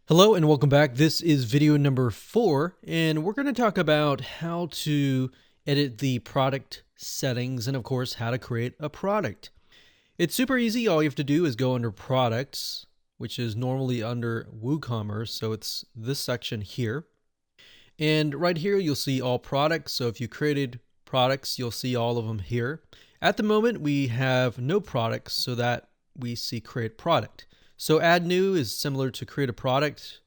Hello and welcome back. This is video number 4, and we're going to talk about how to edit the product settings and of course how to create a product. It's super easy. All you have to do is go under products, which is normally under WooCommerce. So it's this section here. And right here, you'll see all products. So if you created products, you'll see all of them here. At the moment, we have no products, so that we see create product. So add new is similar to create a product,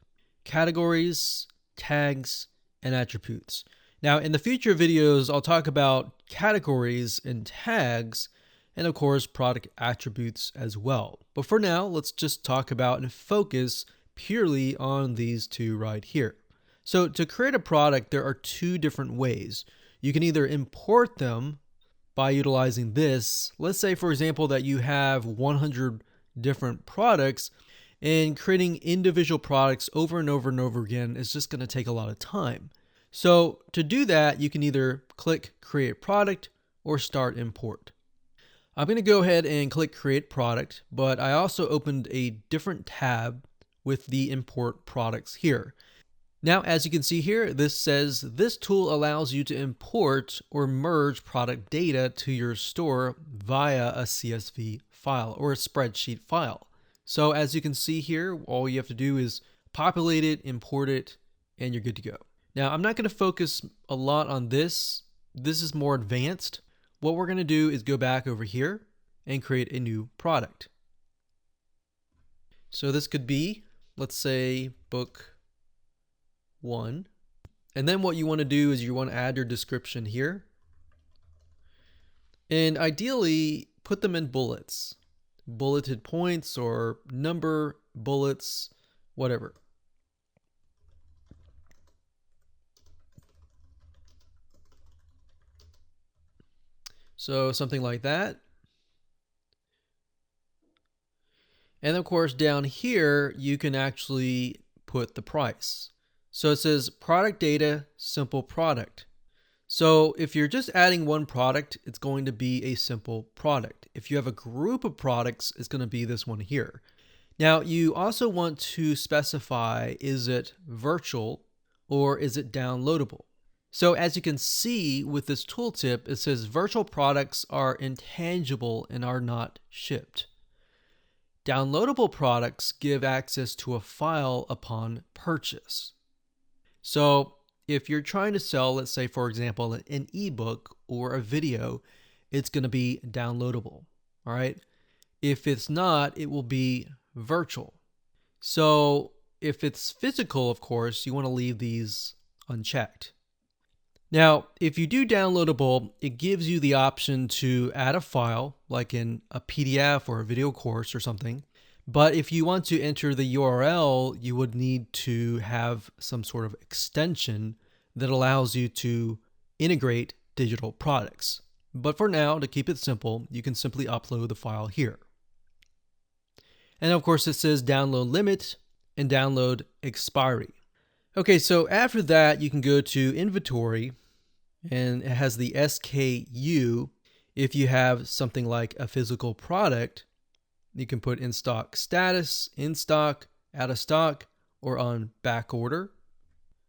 categories, tags, and attributes. Now in the future videos, I'll talk about categories and tags, and of course product attributes as well. But for now, let's just talk about and focus purely on these two right here. So to create a product, there are two different ways. You can either import them by utilizing this. Let's say, for example, that you have 100 different products, and creating individual products over and over and over again is just going to take a lot of time. So to do that, you can either click create product or start import. I'm going to go ahead and click create product, but I also opened a different tab with the import products here. Now, as you can see here, this says this tool allows you to import or merge product data to your store via a CSV file or a spreadsheet file. So as you can see here, all you have to do is populate it, import it, and you're good to go. Now, I'm not going to focus a lot on this. This is more advanced. What we're going to do is go back over here and create a new product. So this could be, let's say, book 1. And then what you want to do is you want to add your description here. And ideally, put them in bullets, bulleted points or number bullets, whatever. So something like that. And of course, down here, you can actually put the price. So it says product data, simple product. So if you're just adding one product, it's going to be a simple product. If you have a group of products, it's going to be this one here. Now you also want to specify, is it virtual or is it downloadable? So as you can see with this tooltip, it says virtual products are intangible and are not shipped. Downloadable products give access to a file upon purchase. So if you're trying to sell, let's say, for example, an ebook or a video, it's going to be downloadable. All right. If it's not, it will be virtual. So if it's physical, of course, you want to leave these unchecked. Now, if you do downloadable, it gives you the option to add a file, like in a PDF or a video course or something. But if you want to enter the URL, you would need to have some sort of extension that allows you to integrate digital products. But for now, to keep it simple, you can simply upload the file here. And of course, it says download limit and download expiry. Okay, so after that, you can go to inventory, and it has the SKU. If you have something like a physical product, you can put in stock status, in stock, out of stock, or on back order,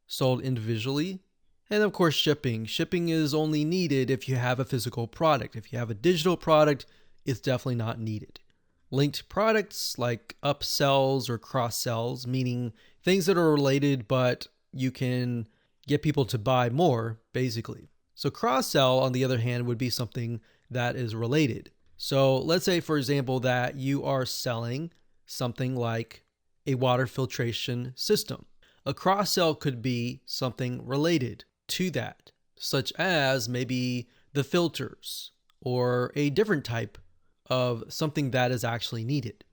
sold individually. And of course, shipping. Shipping is only needed if you have a physical product. If you have a digital product, it's definitely not needed. Linked products like upsells or cross sells, meaning things that are related, but you can get people to buy more, basically. So cross sell, on the other hand, would be something that is related. So let's say, for example, that you are selling something like a water filtration system. A cross sell could be something related to that, such as maybe the filters or a different type of something that is actually needed.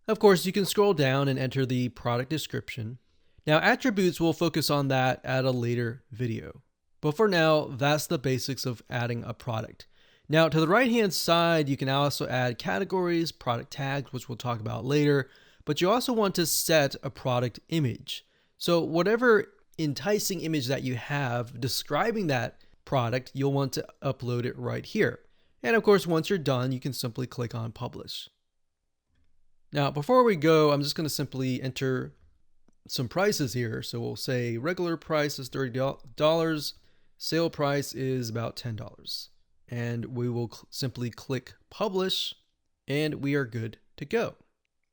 Of course, you can scroll down and enter the product description. Now, attributes, will focus on that at a later video. But for now, that's the basics of adding a product. Now, to the right-hand side, you can also add categories, product tags, which we'll talk about later, but you also want to set a product image. So whatever enticing image that you have describing that product, you'll want to upload it right here. And of course, once you're done, you can simply click on publish. Now, before we go, I'm just going to simply enter some prices here. So we'll say regular price is $30, sale price is about $10. And we will simply click publish, and we are good to go.